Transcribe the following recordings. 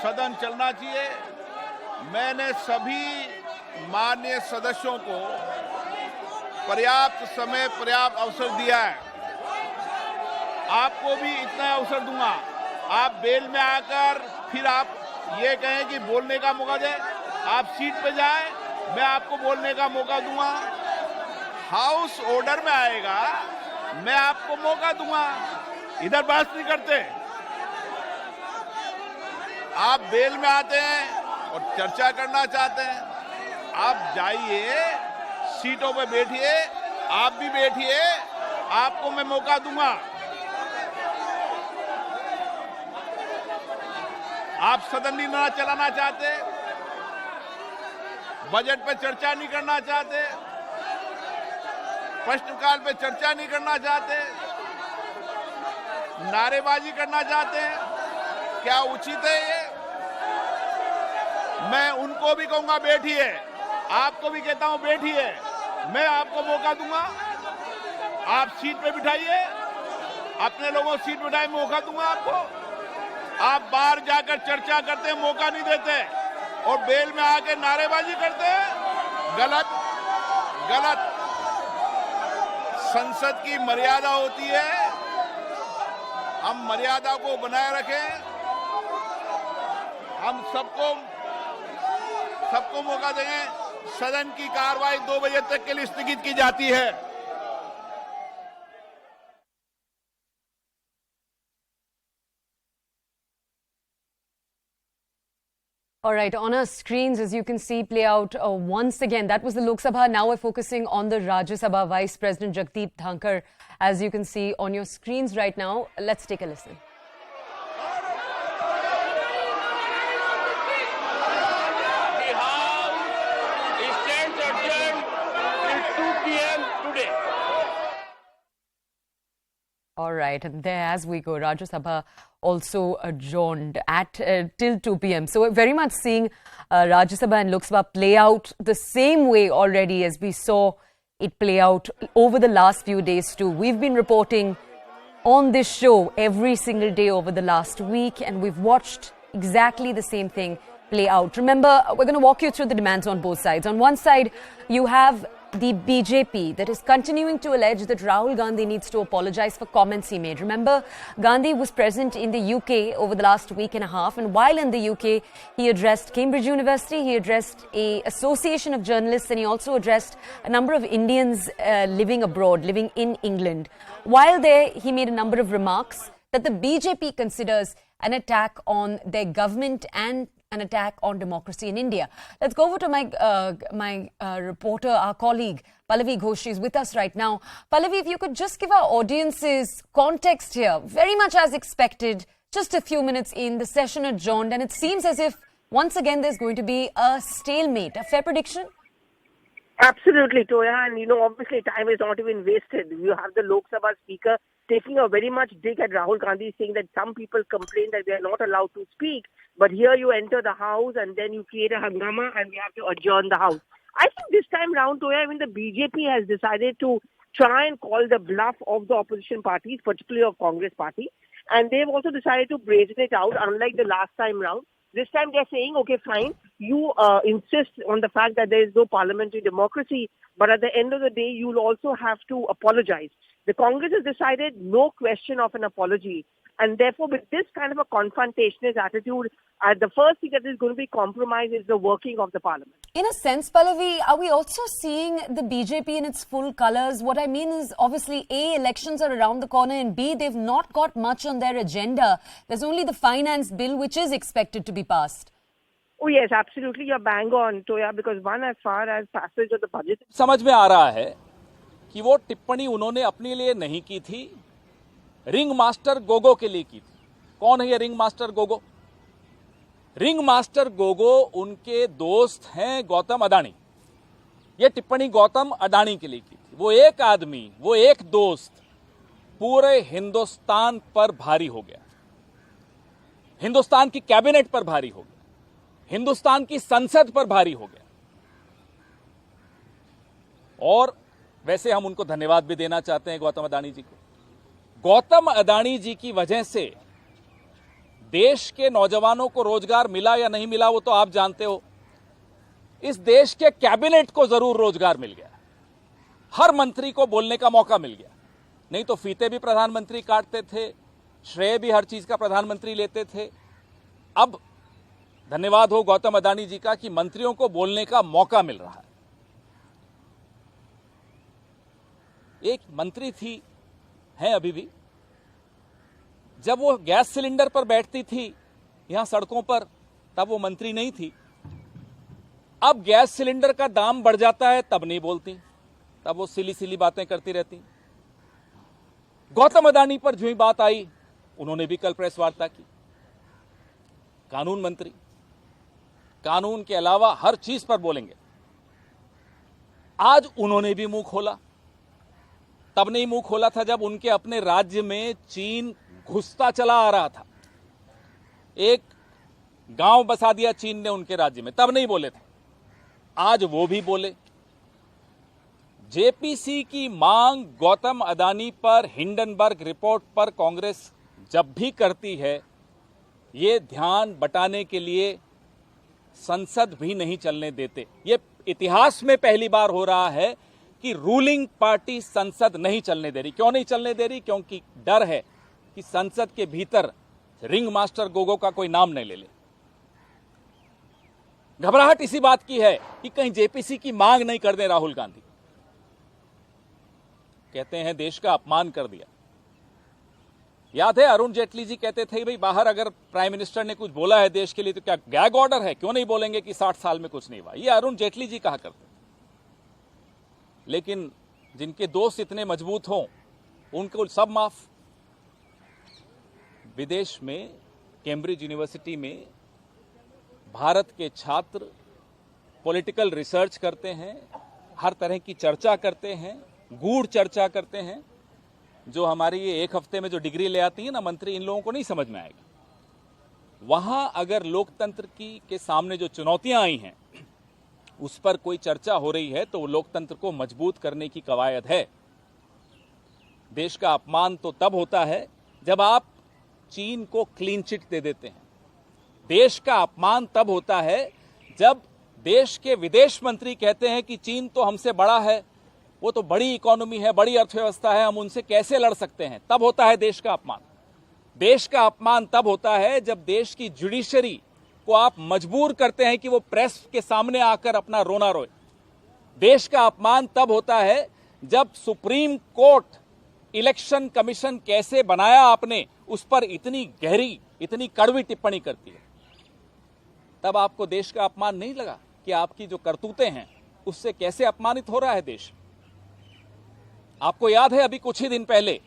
सदन चलना चाहिए। मैंने सभी माननीय सदस्यों को पर्याप्त समय, पर्याप्त अवसर दिया है। आपको भी इतना अवसर दूंगा। आप बेल में आकर फिर आप ये कहें कि बोलने का मौका दें, आप सीट पे जाएं, मैं आपको बोलने का मौका दूंगा। हाउस ऑर्डर में आएगा, मैं आपको मौका दूंगा। इधर बहस नहीं करते। आप बेल में आते हैं और चर्चा करना चाहते हैं, आप जाइए, सीटों पे बैठिए, आप भी बैठिए, आपको मैं मौका दूंगा। आप सदन नहीं चलाना चाहते, बजट पे चर्चा नहीं करना चाहते, प्रश्नकाल पे चर्चा नहीं करना चाहते, नारेबाजी करना चाहते हैं, क्या उचित है ये? मैं उनको भी कहूंगा बैठिए, आपको भी कहता हूं बैठिए, मैं आपको मौका दूंगा। आप सीट पे बिठाइए, अपने लोगों सीट पे बिठाए, मौका दूंगा आपको। आप बाहर जाकर चर्चा करते हैं, मौका नहीं देते, और बेल में आके नारेबाजी करते हैं। गलत गलत। संसद की मर्यादा होती है, हम मर्यादा को बनाए रखें। हम सबको मौका देंगे। सदन की कार्रवाई 2 बजे तक के लिए स्थगित की जाती है। All right, on our screens, as you can see play out once again, that was the Lok Sabha. Now we're focusing on the Rajya Sabha. Vice President Jagdeep Dhankar, as you can see on your screens right now. Let's take a listen. The House stands adjourned till 2 p.m. today. All right, and there as we go, Rajya Sabha also adjourned at till 2 p.m. So we're very much seeing Rajya Sabha and Lok Sabha play out the same way already as we saw it play out over the last few days too. We've been reporting on this show every single day over the last week, and we've watched exactly the same thing play out. Remember, we're going to walk you through the demands on both sides. On one side, you have the BJP that is continuing to allege that Rahul Gandhi needs to apologize for comments he made. Remember, Gandhi was present in the UK over the last week and a half, and while in the UK, he addressed Cambridge University, he addressed a association of journalists, and he also addressed a number of Indians living abroad, living in England. While there, he made a number of remarks that the BJP considers an attack on their government and an attack on democracy in India. Let's go over to my reporter, our colleague, Pallavi Ghosh. She's with us right now. Pallavi, if you could just give our audiences context here, very much as expected, just a few minutes in, the session adjourned, and it seems as if once again there's going to be a stalemate. A fair prediction? Absolutely, Toya, and obviously time is not even wasted. You have the Lok Sabha Speaker taking a very much dig at Rahul Gandhi, saying that some people complain that they are not allowed to speak, but here you enter the House and then you create a hangama and we have to adjourn the House. I think this time round, Toya, even the BJP has decided to try and call the bluff of the opposition parties, particularly of Congress Party, and they've also decided to brazen it out, unlike the last time round. This time they're saying, okay, fine, you insist on the fact that there is no parliamentary democracy, but at the end of the day, you'll also have to apologize. The Congress has decided no question of an apology. And therefore, with this kind of a confrontationist attitude, the first thing that is going to be compromised is the working of the parliament. In a sense, Pallavi, are we also seeing the BJP in its full colours? What I mean is, obviously, A, elections are around the corner, and B, they've not got much on their agenda. There's only the finance bill, which is expected to be passed. Oh yes, absolutely, you're bang on, Toya, because one, as far as passage of the budget... समझ में आ रहा है कि वो टिप्पणी उन्होंने अपने लिए नहीं की थी, रिंग मास्टर गोगो के लिए की थी। कौन है ये ring master Gogo? Ring master Gogo उनके दोस्त हैं गौतम अडानी। ये टिप्पणी गौतम अडानी के लिए की थी। वो एक आदमी, वो एक दोस्त पूरे हिंदुस्तान पर भारी हो गया, हिंदुस्तान की कैबिनेट पर भारी हो गया, हिंदुस्तान की संसद पर भारी हो गया। और वैसे हम उनको धन्यवाद भी देना चाहते हैं गौतम अडानी जी को। गौतम अडानी जी की वजह से देश के नौजवानों को रोजगार मिला या नहीं मिला वो तो आप जानते हो। इस देश के कैबिनेट को जरूर रोजगार मिल गया, हर मंत्री को बोलने का मौका मिल गया। नहीं तो फीते भी प्रधानमंत्री काटते थे, श्रेय भी हर चीज का प्रधानमंत्री लेते थे। अब धन्यवाद हो गौतम अडानी जी का कि मंत्रियों को बोलने का मौका मिल रहा है। एक मंत्री थी, हैं अभी भी, जब वो गैस सिलेंडर पर बैठती थी यहां सड़कों पर, तब वो मंत्री नहीं थी। अब गैस सिलेंडर का दाम बढ़ जाता है तब नहीं बोलती, तब वो सिली सिली बातें करती रहती। गौतम अडानी पर जो ही बात आई उन्होंने भी कल प्रेस वार्ता की। कानून मंत्री, कानून के अलावा हर चीज पर बोलेंगे। आज उन्होंने भी मुंह खोला, तब नहीं मुंह खोला था जब उनके अपने राज्य में चीन घुसता चला आ रहा था। एक गांव बसा दिया चीन ने उनके राज्य में, तब नहीं बोले थे। आज वो भी बोले। जेपीसी की मांग गौतम अडानी पर, हिंडनबर्ग रिपोर्ट पर कांग्रेस जब भी करती है, ये ध्यान बटाने के लिए संसद भी नहीं चलने देते। ये इतिहास में पहली बार हो रहा है कि रूलिंग पार्टी संसद नहीं चलने दे रही। क्यों नहीं चलने दे रही? क्योंकि डर है कि संसद के भीतर रिंग मास्टर गोगो का कोई नाम नहीं ले ले। घबराहट इसी बात की है कि कहीं जेपीसी की मांग नहीं कर दे राहुल गांधी। कहते हैं देश का अपमान कर दिया। याद है अरुण जेटली जी कहते थे भाई बाहर अगर प्राइम मिनिस्टर ने कुछ बोला है देश के लिए तो क्या गैग ऑर्डर है, क्यों नहीं बोलेंगे कि 60 साल में कुछ नहीं हुआ। ये अरुण जेटली जी कहा करते। लेकिन जिनके दोस्त इतने मजबूत हों उनको सब माफ। विदेश में कैम्ब्रिज यूनिवर्सिटी में भारत के छात्र पॉलिटिकल रिसर्च करते हैं, हर तरह की चर्चा करते हैं, गूढ़ चर्चा करते हैं। जो हमारी ये एक हफ्ते में जो डिग्री ले आती है ना मंत्री, इन लोगों को नहीं समझ में आएगा। वहां अगर लोकतंत्र के सामने जो चुनौतियां आई हैं उस पर कोई चर्चा हो रही है तो वो लोकतंत्र को मजबूत करने की कवायद है। देश का अपमान तो तब होता है जब आप चीन को क्लीन चिट दे देते हैं। देश का अपमान तब होता है जब देश के विदेश मंत्री कहते हैं कि चीन तो हमसे बड़ा है, वो तो बड़ी इकोनॉमी है, बड़ी अर्थव्यवस्था है, हम उनसे कैसे लड़ सकते हैं। तब होता है देश का अपमान। देश का अपमान तब होता है जब देश की जुडिशरी को आप मजबूर करते हैं कि वो प्रेस के सामने आकर अपना रोना रोए। देश का अपमान तब होता है जब सुप्रीम कोर्ट इलेक्शन कमीशन कैसे बनाया आपने उस पर इतनी गहरी, इतनी कड़वी टिप्पणी करती है। तब आपको देश का अपमान नहीं लगा कि आपकी जो करतूतें हैं उससे कैसे अपमानित हो रहा है देश। आपको याद है अभी कुछ ही दिन पहले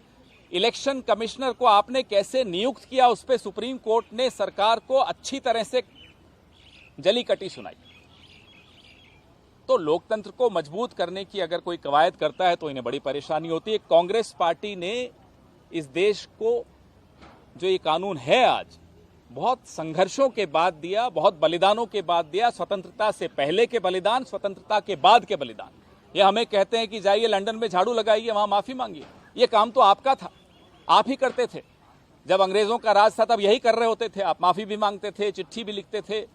इलेक्शन कमिश्नर को आपने कैसे नियुक्त किया, उस पर सुप्रीम कोर्ट ने सरकार को अच्छी तरह से जली कटी सुनाई। तो लोकतंत्र को मजबूत करने की अगर कोई कवायद करता है तो इन्हें बड़ी परेशानी होती है। कांग्रेस पार्टी ने इस देश को जो ये कानून है आज बहुत संघर्षों के बाद दिया, बहुत बलिदानों के बाद दिया। स्वतंत्रता से पहले के बलिदान, स्वतंत्रता के बाद के बलिदान। ये हमें कहते हैं कि जाइए लंदन में झाड़ू लगाइए, वहां माफी मांगिए। ये काम तो आपका था, आप ही करते थे। जब अंग्रेजों का राज था तब यही कर रहे होते थे आप। माफी भी मांगते थे, चिट्ठी भी लिखते थे,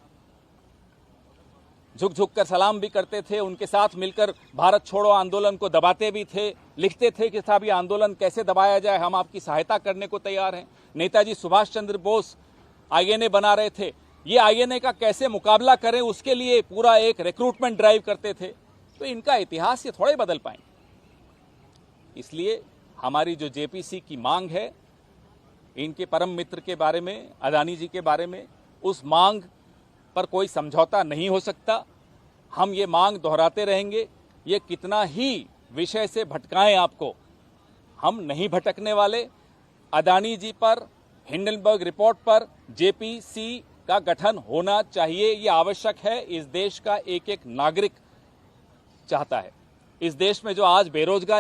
झुक झुक कर सलाम भी करते थे, उनके साथ मिलकर भारत छोड़ो आंदोलन को दबाते भी थे, लिखते थे कि साहब ये आंदोलन कैसे दबाया जाए, हम आपकी सहायता करने को तैयार हैं। नेताजी सुभाष चंद्र बोस आईएनए बना रहे थे, ये आईएनए का कैसे मुकाबला करें उसके लिए पूरा एक रिक्रूटमेंट ड्राइव करते थे। तो इनका इतिहास ये थोड़े बदल पाएंगे। इसलिए हमारी जो जेपीसी की मांग है, इनके परम मित्र के बारे में, अडानी जी के बारे में, उस मांग पर कोई समझौता नहीं हो सकता। हम ये मांग दोहराते रहेंगे। ये कितना ही विषय से भटकाएं आपको, हम नहीं भटकने वाले। अडानी जी पर, हिंडनबर्ग रिपोर्ट पर जेपीसी का गठन होना चाहिए, ये आवश्यक है। इस देश का एक एक नागरिक चाहता है। इस देश में जो आज बेरोजगार